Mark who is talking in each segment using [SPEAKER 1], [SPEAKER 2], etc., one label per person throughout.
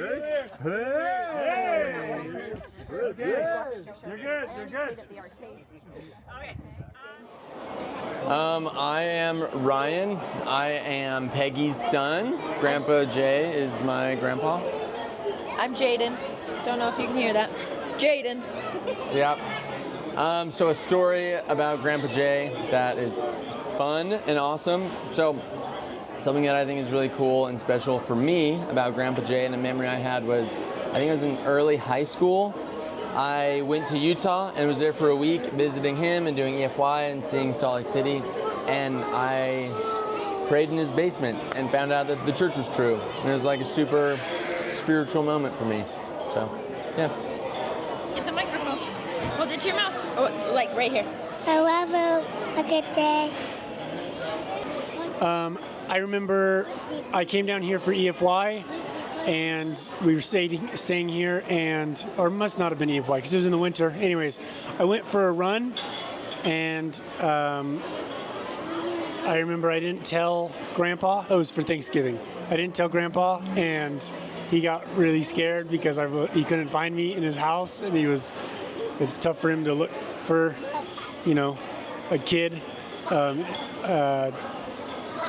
[SPEAKER 1] You're good.
[SPEAKER 2] I am Ryan. I am Peggy's son. Grandpa Jay is my grandpa.
[SPEAKER 3] I'm Jaden. Don't know if you can hear that. Jaden.
[SPEAKER 2] Yep. So a story about Grandpa Jay that is fun and awesome. So something that I think is really cool and special for me about Grandpa Jay and a memory I had was, I think it was in early high school. I went to Utah and was there for a week visiting him and doing EFY and seeing Salt Lake City. And I prayed in his basement and found out that the church was true. And it was like a super spiritual moment for me. So, yeah.
[SPEAKER 3] Get the microphone. Hold it to your mouth. Oh, like right here.
[SPEAKER 4] However, a good day.
[SPEAKER 1] I remember I came down here for EFY, and we were staying here, or it must not have been EFY because it was in the winter. Anyways, I went for a run, and I remember I didn't tell Grandpa. It was for Thanksgiving. I didn't tell Grandpa, and he got really scared because he couldn't find me in his house, and it's tough for him to look for, a kid.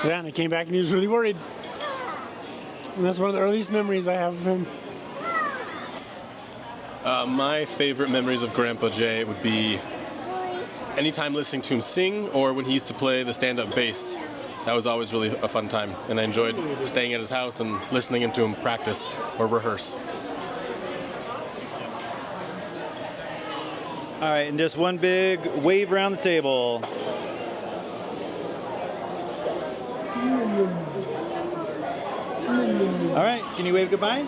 [SPEAKER 1] And I came back and he was really worried. And that's one of the earliest memories I have of him.
[SPEAKER 5] My favorite memories of Grandpa Jay would be anytime listening to him sing or when he used to play the stand-up bass. That was always really a fun time, and I enjoyed staying at his house and listening to him practice or rehearse.
[SPEAKER 6] All right, and just one big wave around the table. All right, can you wave goodbye?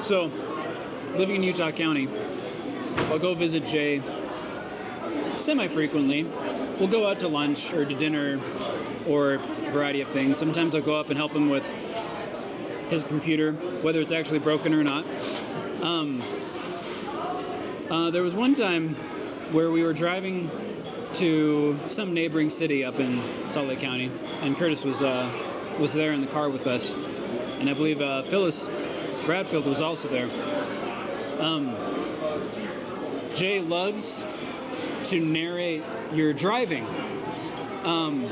[SPEAKER 7] So, living in Utah County, I'll go visit Jay semi-frequently. We'll go out to lunch or to dinner or a variety of things. Sometimes I'll go up and help him with his computer, whether it's actually broken or not. There was one time where we were driving to some neighboring city up in Salt Lake County, and Curtis was there in the car with us, and I believe Phyllis Bradfield was also there. Jay loves to narrate your driving, and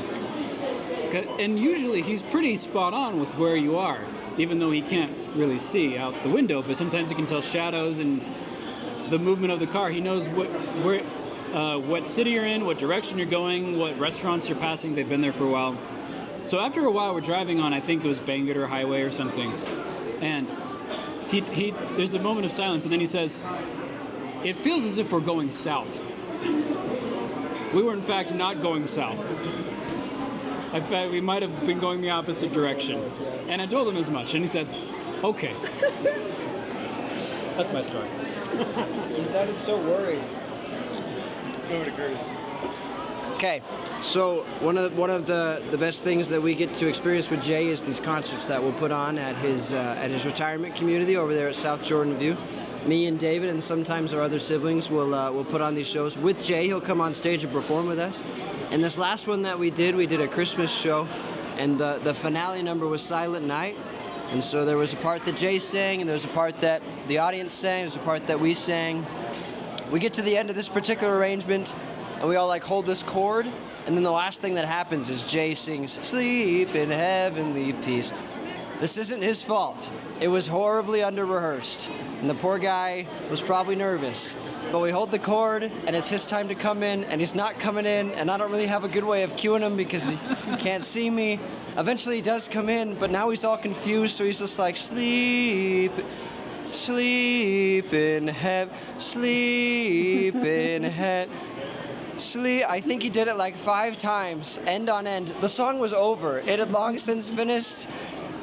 [SPEAKER 7] usually he's pretty spot on with where you are, even though he can't really see out the window, but sometimes he can tell shadows and the movement of the car. He knows what city you're in, what direction you're going, what restaurants you're passing. They've been there for a while. So after a while, we're driving on, I think it was Bangor Highway or something, and he there's a moment of silence, and then he says, "It feels as if we're going south." We were in fact not going south. In fact, we might have been going the opposite direction. And I told him as much, and he said, "Okay." That's my story.
[SPEAKER 8] He sounded so worried.
[SPEAKER 6] Let's go over to Curtis.
[SPEAKER 8] Okay, so one of the best things that we get to experience with Jay is these concerts that we'll put on at his retirement community over there at South Jordan View. Me and David and sometimes our other siblings will put on these shows with Jay. He'll come on stage and perform with us. And this last one that we did a Christmas show, and the finale number was Silent Night. And so there was a part that Jay sang, and there was a part that the audience sang, there was a part that we sang. We get to the end of this particular arrangement, and we all hold this chord, and then the last thing that happens is Jay sings, "Sleep in heavenly peace." This isn't his fault. It was horribly under-rehearsed, and the poor guy was probably nervous. But we hold the chord, and it's his time to come in, and he's not coming in, and I don't really have a good way of cueing him because he can't see me. Eventually he does come in, but now he's all confused, so he's just like, "Sleep, sleep in heaven, sleep in heaven." I think he did it 5 times, end on end. The song was over. It had long since finished.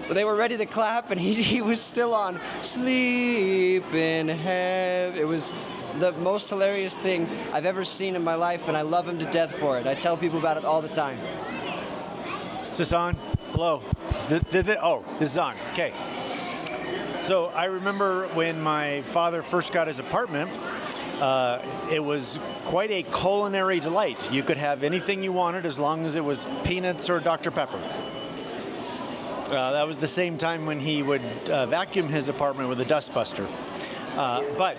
[SPEAKER 8] They were ready to clap, and he was still on "Sleep in Heaven." It was the most hilarious thing I've ever seen in my life, and I love him to death for it. I tell people about it all the time.
[SPEAKER 6] Is this on? Hello. This is on. Okay. So I remember when my father first got his apartment, it was quite a culinary delight. You could have anything you wanted as long as it was peanuts or Dr. Pepper. That was the same time when he would vacuum his apartment with a dustbuster. But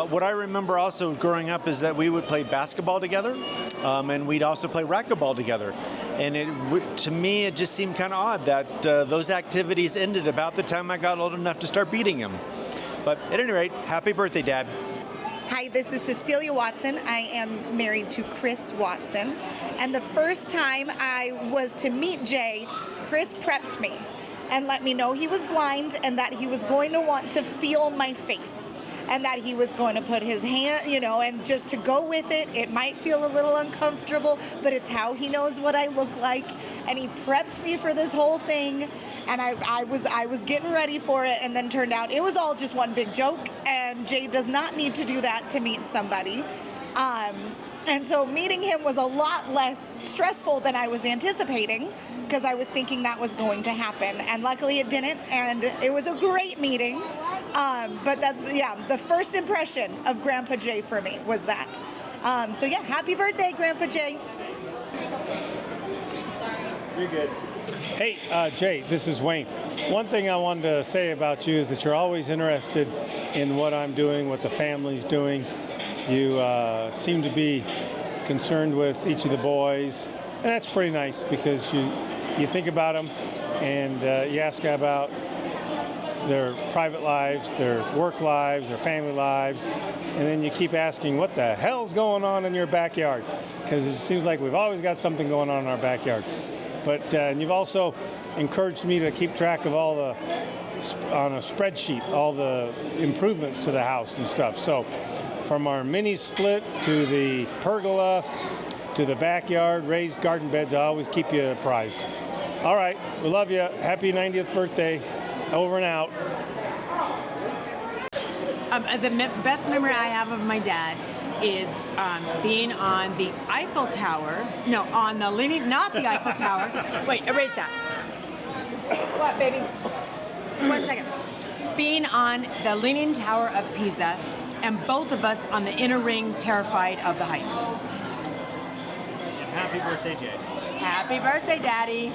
[SPEAKER 6] what I remember also growing up is that we would play basketball together, and we'd also play racquetball together. And to me, it just seemed kind of odd that those activities ended about the time I got old enough to start beating him. But at any rate, happy birthday, Dad.
[SPEAKER 9] Hi, this is Cecilia Watson. I am married to Chris Watson. And the first time I was to meet Jay, Chris prepped me and let me know he was blind and that he was going to want to feel my face. And that he was going to put his hand, and just to go with it. It might feel a little uncomfortable, but it's how he knows what I look like. And he prepped me for this whole thing, and I was getting ready for it, and then turned out it was all just one big joke. And Jay does not need to do that to meet somebody. And so meeting him was a lot less stressful than I was anticipating, because I was thinking that was going to happen. And luckily it didn't, and it was a great meeting. But that's, the first impression of Grandpa Jay for me was that. Happy birthday, Grandpa Jay.
[SPEAKER 6] You're good.
[SPEAKER 10] Hey, Jay, this is Wayne. One thing I wanted to say about you is that you're always interested in what I'm doing, what the family's doing. You seem to be concerned with each of the boys, and that's pretty nice because you think about them and you ask about their private lives, their work lives, their family lives, and then you keep asking, what the hell's going on in your backyard? Because it seems like we've always got something going on in our backyard. But and you've also encouraged me to keep track of all the, on a spreadsheet, all the improvements to the house and stuff. So from our mini split to the pergola to the backyard, raised garden beds, I always keep you apprised. All right, we love you. Happy 90th birthday. Over and out.
[SPEAKER 11] The best memory I have of my dad is being on the Eiffel Tower. No, on the Leaning, not the Eiffel Tower. Wait, erase that. What, baby? Just 1 second. Being on the Leaning Tower of Pisa, and both of us on the inner ring, terrified of the heights.
[SPEAKER 6] And happy birthday, Jay.
[SPEAKER 11] Happy birthday, Daddy.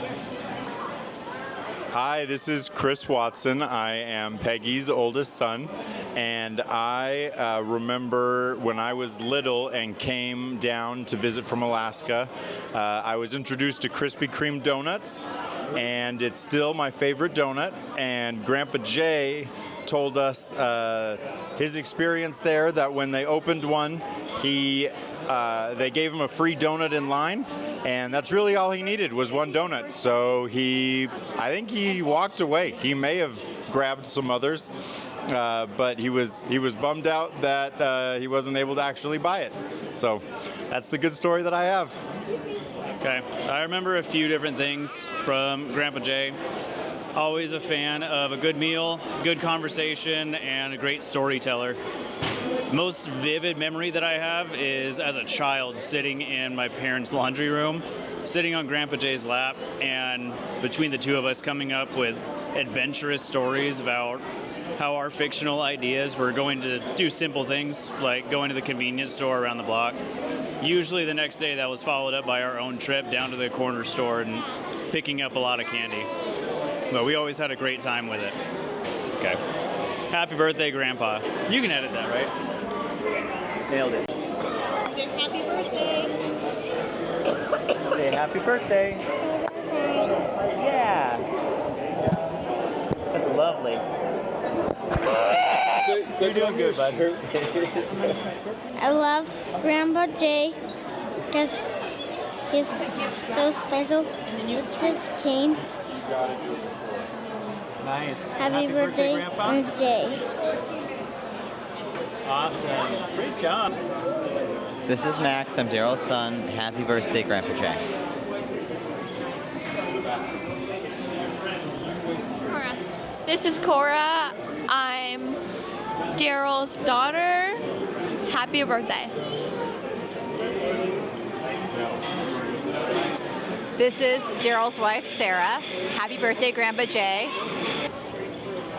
[SPEAKER 12] Hi, this is Chris Watson. I am Peggy's oldest son, and I remember when I was little and came down to visit from Alaska, I was introduced to Krispy Kreme donuts, and it's still my favorite donut, and Grandpa Jay told us his experience there, that when they opened one, they gave him a free donut in line, and that's really all he needed was one donut. So I think he walked away. He may have grabbed some others, but he was bummed out that he wasn't able to actually buy it. So that's the good story that I have.
[SPEAKER 13] Okay, I remember a few different things from Grandpa Jay. Always a fan of a good meal, good conversation, and a great storyteller. The most vivid memory that I have is as a child sitting in my parents' laundry room, sitting on Grandpa Jay's lap, and between the two of us coming up with adventurous stories about how our fictional ideas were going to do simple things like going to the convenience store around the block. Usually the next day that was followed up by our own trip down to the corner store and picking up a lot of candy. But we always had a great time with it. Okay. Happy birthday, Grandpa. You can edit that, right? Nailed it.
[SPEAKER 3] Say happy birthday.
[SPEAKER 13] Say happy birthday. Yeah. That's lovely.
[SPEAKER 6] You're doing good, bud.
[SPEAKER 4] I love Grandpa Jay because he's so special. This is Kane.
[SPEAKER 6] Nice.
[SPEAKER 4] Happy birthday,
[SPEAKER 6] Grandpa.
[SPEAKER 4] Jay.
[SPEAKER 6] Awesome. Great job.
[SPEAKER 14] This is Max. I'm Daryl's son. Happy birthday, Grandpa Jay.
[SPEAKER 15] This is Cora. I'm Daryl's daughter. Happy birthday.
[SPEAKER 16] This is Daryl's wife, Sarah. Happy birthday, Grandpa Jay.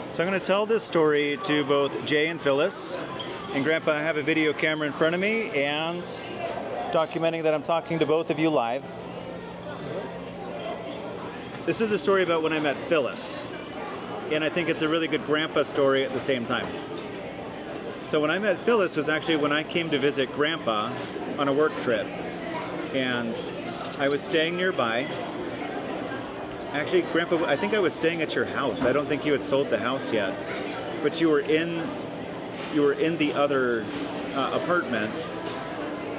[SPEAKER 6] So I'm going to tell this story to both Jay and Phyllis. And Grandpa, I have a video camera in front of me and documenting that I'm talking to both of you live. This is a story about when I met Phyllis. And I think it's a really good grandpa story at the same time. So when I met Phyllis was actually when I came to visit Grandpa on a work trip. And I was staying nearby. Actually, Grandpa, I think I was staying at your house. I don't think you had sold the house yet. But you were in the other apartment,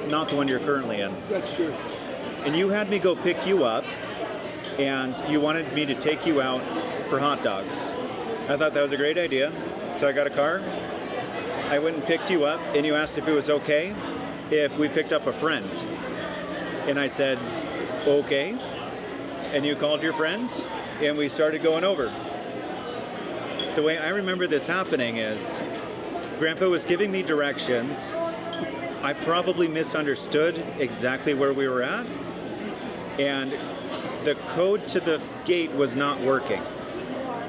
[SPEAKER 6] not the one you're currently in.
[SPEAKER 1] That's true.
[SPEAKER 6] And you had me go pick you up, and you wanted me to take you out for hot dogs. I thought that was a great idea, so I got a car. I went and picked you up, and you asked if it was okay if we picked up a friend. And I said, okay. And you called your friend, and we started going over. The way I remember this happening is Grandpa was giving me directions. I probably misunderstood exactly where we were at, and the code to the gate was not working.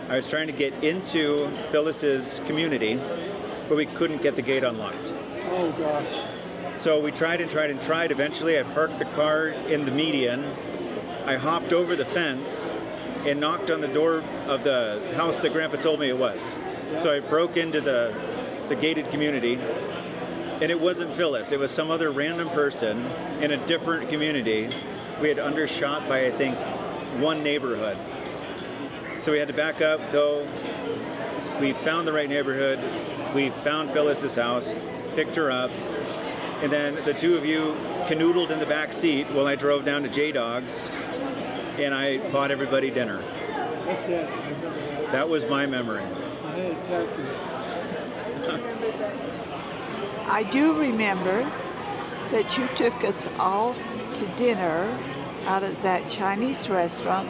[SPEAKER 6] I was trying to get into Phyllis's community, but we couldn't get the gate unlocked.
[SPEAKER 1] Oh gosh.
[SPEAKER 6] So we tried and tried and tried. Eventually I parked the car in the median. I hopped over the fence and knocked on the door of the house that Grandpa told me it was. So I broke into the gated community, and it wasn't Phyllis. It was some other random person in a different community. We had undershot by, I think, one neighborhood. So we had to back up, go. We found the right neighborhood. We found Phyllis's house, picked her up, and then the two of you canoodled in the back seat while I drove down to J-Dog's, and I bought everybody dinner.
[SPEAKER 1] That's it. I remember that.
[SPEAKER 6] That was my memory.
[SPEAKER 1] Exactly.
[SPEAKER 17] I do remember that you took us all to dinner out at that Chinese restaurant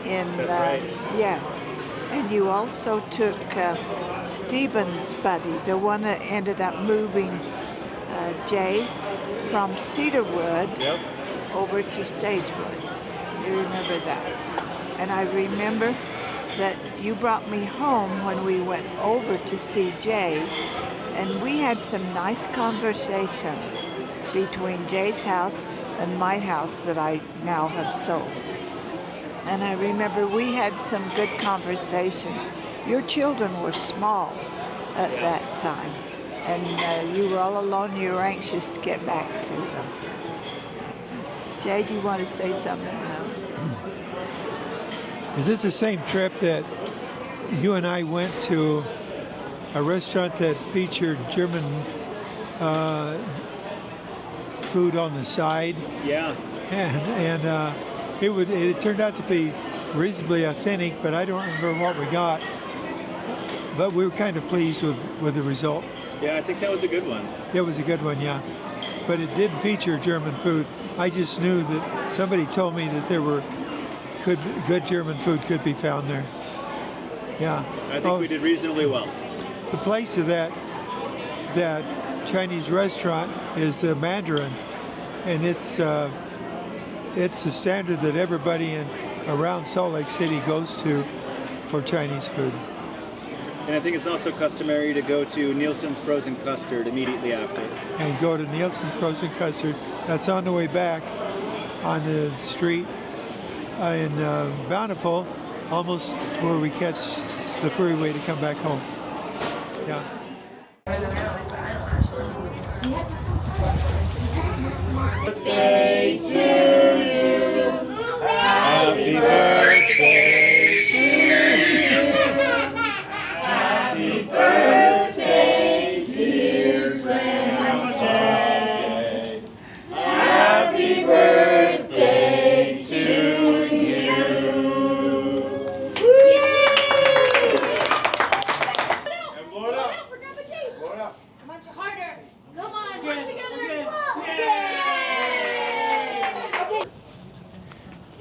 [SPEAKER 17] in...
[SPEAKER 6] That's right.
[SPEAKER 17] Yes. And you also took Stephen's buddy, the one that ended up moving Jay from Cedarwood over to Sagewood. You remember that? And I remember that you brought me home when we went over to see Jay, and we had some nice conversations between Jay's house and my house that I now have sold. And I remember we had some good conversations. Your children were small at that time, and you were all alone. You were anxious to get back to them. Jay, do you want to say something now?
[SPEAKER 18] Is this the same trip that you and I went to a restaurant that featured German food on the side?
[SPEAKER 6] Yeah.
[SPEAKER 18] And it turned out to be reasonably authentic, but I don't remember what we got. But we were kind of pleased with the result.
[SPEAKER 6] Yeah, I think that was a good one.
[SPEAKER 18] It was a good one, yeah. But it did feature German food. I just knew that somebody told me that there were good German food could be found there. Yeah.
[SPEAKER 6] I think we did reasonably well.
[SPEAKER 18] The place of that Chinese restaurant is the Mandarin, and it's the standard that everybody around Salt Lake City goes to for Chinese food.
[SPEAKER 6] And I think it's also customary to go to Nielsen's Frozen Custard immediately after.
[SPEAKER 18] And go to Nielsen's Frozen Custard. That's on the way back on the street in Bountiful, almost where we catch the freeway to come back home. Yeah.
[SPEAKER 19] Birthday to you. Happy birthday to you. Happy birthday, dear Grandpa Jay. Happy birthday to you.
[SPEAKER 20] And blow it up. Blow it up.
[SPEAKER 19] Come on, harder. Come on, work together.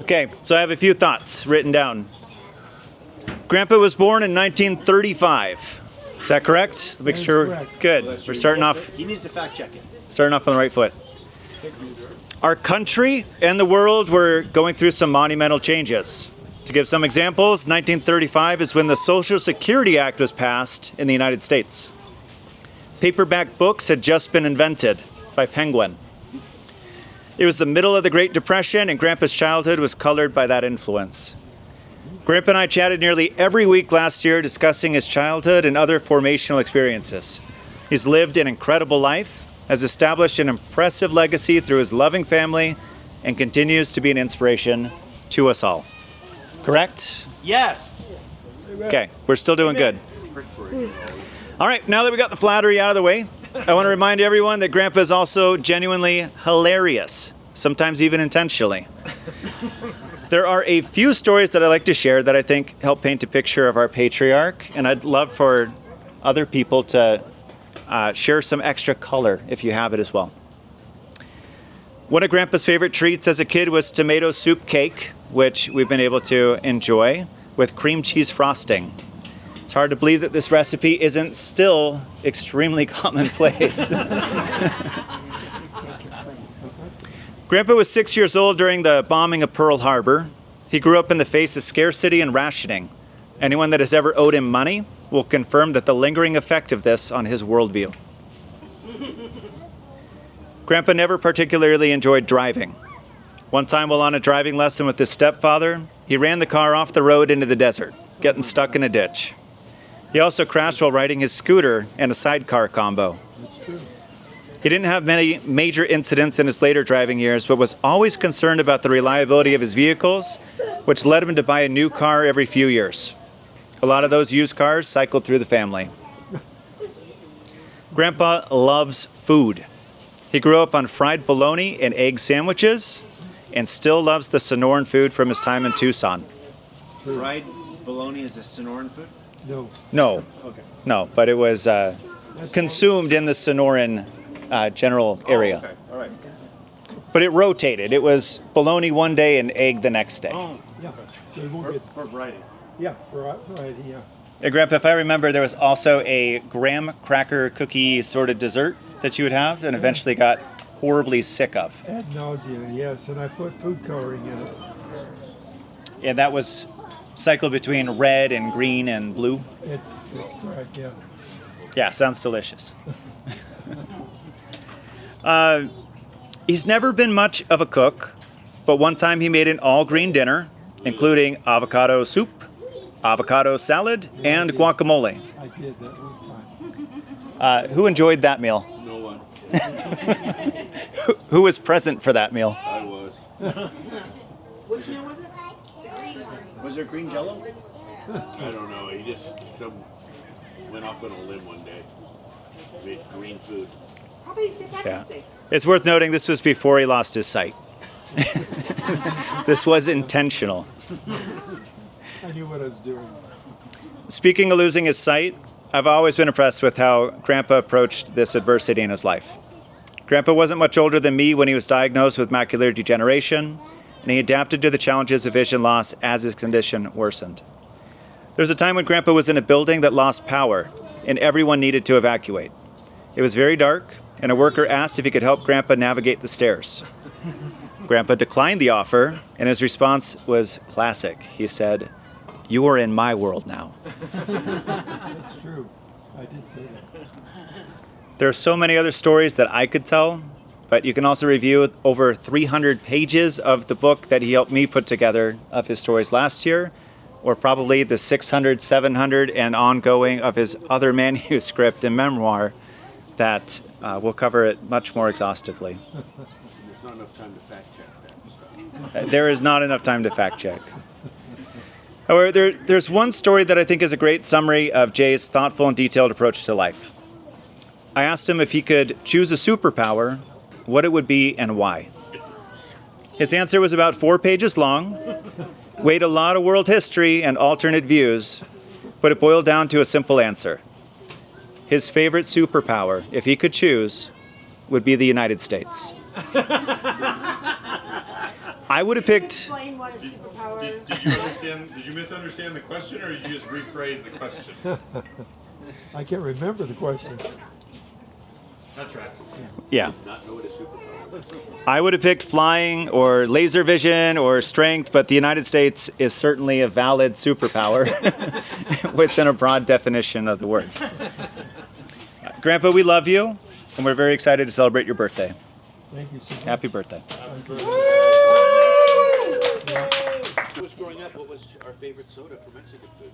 [SPEAKER 6] Okay, so I have a few thoughts written down. Grandpa was born in 1935. Is that correct? Make sure.
[SPEAKER 18] Correct.
[SPEAKER 6] Good. We're starting off.
[SPEAKER 8] He needs to fact check it.
[SPEAKER 6] Starting off on the right foot. Our country and the world were going through some monumental changes. To give some examples, 1935 is when the Social Security Act was passed in the United States. Paperback books had just been invented by Penguin. It was the middle of the Great Depression, and Grandpa's childhood was colored by that influence. Grandpa and I chatted nearly every week last year discussing his childhood and other formational experiences. He's lived an incredible life, has established an impressive legacy through his loving family, and continues to be an inspiration to us all. Correct?
[SPEAKER 2] Yes.
[SPEAKER 6] Okay, we're still doing good. All right, now that we got the flattery out of the way, I want to remind everyone that Grandpa is also genuinely hilarious, sometimes even intentionally. There are a few stories that I like to share that I think help paint a picture of our patriarch, and I'd love for other people to share some extra color if you have it as well. One of Grandpa's favorite treats as a kid was tomato soup cake, which we've been able to enjoy with cream cheese frosting. It's hard to believe that this recipe isn't still extremely commonplace. Grandpa was 6 years old during the bombing of Pearl Harbor. He grew up in the face of scarcity and rationing. Anyone that has ever owed him money will confirm that the lingering effect of this on his worldview. Grandpa never particularly enjoyed driving. One time while on a driving lesson with his stepfather, he ran the car off the road into the desert, getting stuck in a ditch. He also crashed while riding his scooter and a sidecar combo. He didn't have many major incidents in his later driving years, but was always concerned about the reliability of his vehicles, which led him to buy a new car every few years. A lot of those used cars cycled through the family. Grandpa loves food. He grew up on fried bologna and egg sandwiches and still loves the Sonoran food from his time in Tucson. Fried bologna is a Sonoran food?
[SPEAKER 18] No.
[SPEAKER 6] No.
[SPEAKER 18] Okay.
[SPEAKER 6] No, but it was consumed in the Sonoran general area.
[SPEAKER 18] Okay. All right.
[SPEAKER 6] But it rotated. It was bologna one day and egg the next day.
[SPEAKER 18] Oh, yeah.
[SPEAKER 10] For variety.
[SPEAKER 18] Yeah, variety, yeah.
[SPEAKER 6] Hey, Grandpa, if I remember, there was also a graham cracker cookie sort of dessert that you would have and eventually got horribly sick of.
[SPEAKER 18] Ad nausea, yes, and I put food coloring in it.
[SPEAKER 6] And that was cycled between red and green and blue.
[SPEAKER 18] It's correct, yeah.
[SPEAKER 6] Yeah, sounds delicious. He's never been much of a cook, but one time he made an all-green dinner, including avocado soup, avocado salad, and guacamole.
[SPEAKER 18] I did that one time.
[SPEAKER 6] Who enjoyed that meal?
[SPEAKER 20] No one.
[SPEAKER 6] Who was present for that meal?
[SPEAKER 20] I was.
[SPEAKER 11] Which meal was it?
[SPEAKER 6] Was there green jello?
[SPEAKER 20] I don't know. He just went off on a limb one day. Made green food.
[SPEAKER 11] Probably did that
[SPEAKER 6] Yeah.
[SPEAKER 11] mistake.
[SPEAKER 6] It's worth noting this was before he lost his sight. This was intentional.
[SPEAKER 18] I knew what I was doing.
[SPEAKER 6] Speaking of losing his sight, I've always been impressed with how Grandpa approached this adversity in his life. Grandpa wasn't much older than me when he was diagnosed with macular degeneration, and he adapted to the challenges of vision loss as his condition worsened. There's a time when Grandpa was in a building that lost power, and everyone needed to evacuate. It was very dark, and a worker asked if he could help Grandpa navigate the stairs. Grandpa declined the offer, and his response was classic. He said, "You are in my world now."
[SPEAKER 18] That's true. I did say that.
[SPEAKER 6] There are so many other stories that I could tell, but you can also review over 300 pages of the book that he helped me put together of his stories last year, or probably the 600, 700, and ongoing of his other manuscript and memoir that will cover it much more exhaustively.
[SPEAKER 20] There's not enough time to fact check that stuff.
[SPEAKER 6] There is not enough time to fact check. However, there's one story that I think is a great summary of Jay's thoughtful and detailed approach to life. I asked him if he could choose a superpower, what it would be and why. His answer was about 4 pages long, weighed a lot of world history and alternate views, but it boiled down to a simple answer. His favorite superpower, if he could choose, would be the United States. I would have picked...
[SPEAKER 11] Explain what a superpower is.
[SPEAKER 12] Did you understand? Did you misunderstand the question, or did you just rephrase the question?
[SPEAKER 18] I can't remember the question.
[SPEAKER 12] That tracks.
[SPEAKER 6] Yeah.
[SPEAKER 20] Not know what a superpower is.
[SPEAKER 6] I would have picked flying or laser vision or strength, but the United States is certainly a valid superpower within a broad definition of the word. Grandpa, we love you, and we're very excited to celebrate your birthday.
[SPEAKER 18] Thank you so much.
[SPEAKER 6] Happy birthday.
[SPEAKER 20] What's going on? Dad, what was our favorite soda for Mexican food?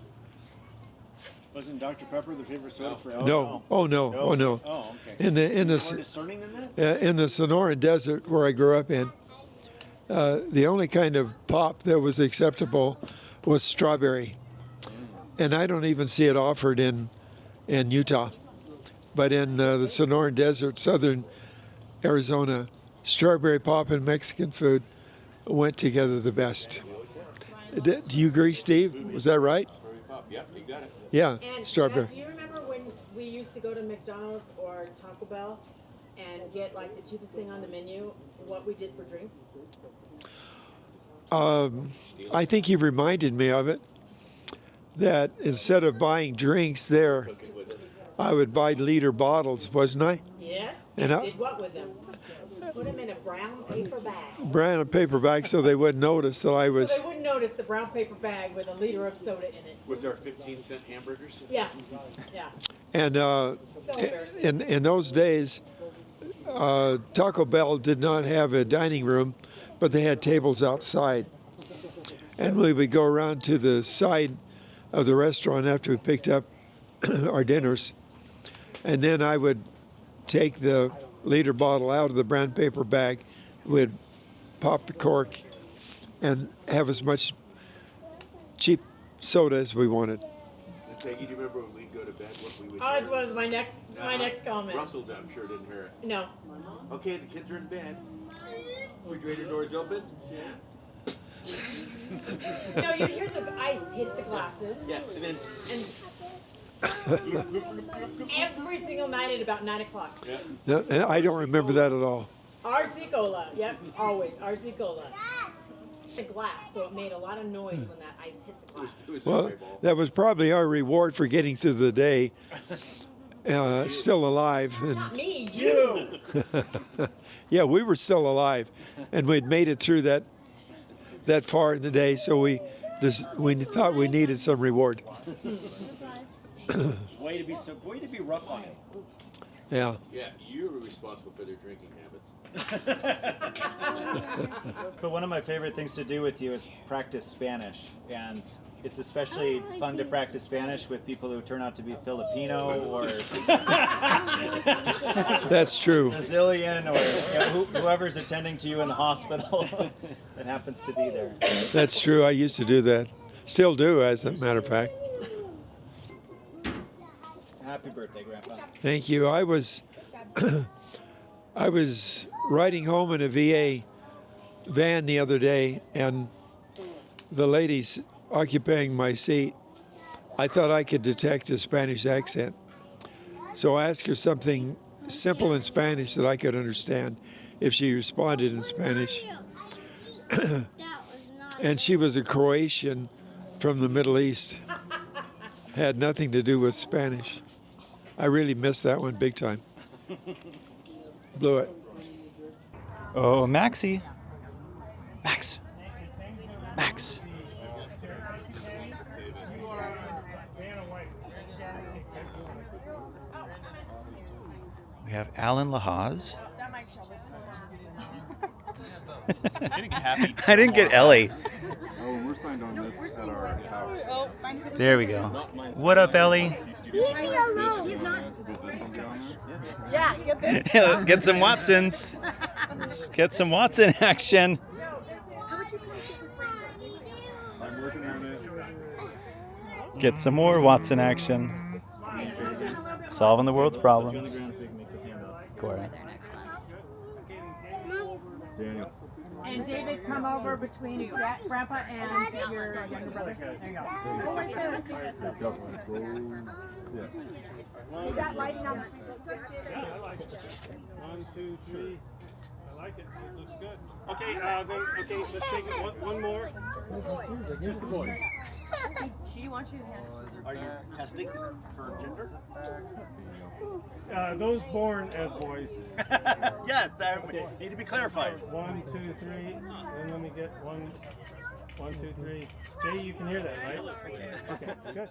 [SPEAKER 6] Wasn't Dr. Pepper the favorite soda for
[SPEAKER 10] No. Oh no. Oh no.
[SPEAKER 6] Oh, okay.
[SPEAKER 10] In the
[SPEAKER 6] More discerning than that?
[SPEAKER 10] in the Sonoran Desert where I grew up in, the only kind of pop that was acceptable was strawberry, and I don't even see it offered in Utah, but in the Sonoran Desert, southern Arizona, strawberry pop and Mexican food went together the best. Do you agree, Steve? Was that right?
[SPEAKER 20] Yep, you got it.
[SPEAKER 10] Yeah,
[SPEAKER 11] And
[SPEAKER 10] strawberry.
[SPEAKER 11] Do you remember when we used to go to McDonald's or Taco Bell and get like the cheapest thing on the menu? What we did for drinks?
[SPEAKER 10] I think you reminded me of it. That instead of buying drinks there, I would buy liter bottles, wasn't I?
[SPEAKER 11] Yes.
[SPEAKER 10] And
[SPEAKER 11] Did what with them? Put them in a brown paper bag.
[SPEAKER 10] Brown paper bag so they wouldn't notice that I was.
[SPEAKER 11] So they wouldn't notice the brown paper bag with a liter of soda in it.
[SPEAKER 20] With our 15-cent hamburgers?
[SPEAKER 11] Yeah, yeah.
[SPEAKER 10] And in those days, Taco Bell did not have a dining room, but they had tables outside. And we would go around to the side of the restaurant after we picked up our dinners. And then I would take the liter bottle out of the brown paper bag, would pop the cork, and have as much cheap soda as we wanted.
[SPEAKER 20] And Peggy, do you remember when we'd go to bed, what we would
[SPEAKER 11] Oh, this was my next comment.
[SPEAKER 20] Russell, I'm sure, didn't hear it.
[SPEAKER 11] No.
[SPEAKER 20] Okay, the kids are in bed. Refrigerator doors open.
[SPEAKER 11] No, you hear the ice hit the glasses.
[SPEAKER 20] Yeah, and then.
[SPEAKER 11] Every single night at about 9 o'clock.
[SPEAKER 20] Yeah.
[SPEAKER 10] No, and I don't remember that at all.
[SPEAKER 11] RC Cola. Yep, always RC Cola. The glass, so it made a lot of noise when that ice hit the glass.
[SPEAKER 10] Well, that was probably our reward for getting through the day still alive. And
[SPEAKER 11] Not me, you.
[SPEAKER 10] yeah, we were still alive, and we'd made it through that far in the day, so we thought we needed some reward.
[SPEAKER 6] Way to be rough on it.
[SPEAKER 10] Yeah.
[SPEAKER 20] Yeah, you were responsible for their drinking habits.
[SPEAKER 21] But one of my favorite things to do with you is practice Spanish, and it's especially fun to practice Spanish with people who turn out to be Filipino or
[SPEAKER 10] That's true.
[SPEAKER 21] Brazilian or whoever's attending to you in the hospital that happens to be there.
[SPEAKER 10] That's true. I used to do that. Still do, as a matter of fact.
[SPEAKER 21] Happy birthday, Grandpa.
[SPEAKER 10] Thank you. I was riding home in a VA van the other day, and the ladies occupying my seat, I thought I could detect a Spanish accent. So I asked her something simple in Spanish that I could understand if she responded in Spanish. And she was a Croatian from the Middle East. Had nothing to do with Spanish. I really missed that one big time. Blew it.
[SPEAKER 21] Oh, Maxie. Max. Max. We have Alan Lahaz.
[SPEAKER 22] I didn't get happy.
[SPEAKER 21] I didn't get Ellie.
[SPEAKER 22] Oh, we're signed on this at our house.
[SPEAKER 21] There we go. What up, Ellie?
[SPEAKER 19] He's not. Yeah, get this.
[SPEAKER 21] Get some Watsons. Let's get some Watson action.
[SPEAKER 22] I'm working on it.
[SPEAKER 21] Get some more Watson action. Solving the world's problems. Cora.
[SPEAKER 22] Daniel.
[SPEAKER 11] And David, come over between Grandpa and your younger brother. There you go. Go right there. Is that lighting up?
[SPEAKER 10] Yeah, I like it. 1, 2, 3. I like it. It looks good. Okay, let's take it one more. Just the boy.
[SPEAKER 3] She wants you to hand.
[SPEAKER 6] Are you testing for gender?
[SPEAKER 10] Those born as boys.
[SPEAKER 6] Yes, that need to be clarified.
[SPEAKER 10] 1, 2, 3, and let me get 1, 2, 3. Jay, you can hear that, right? Okay, good.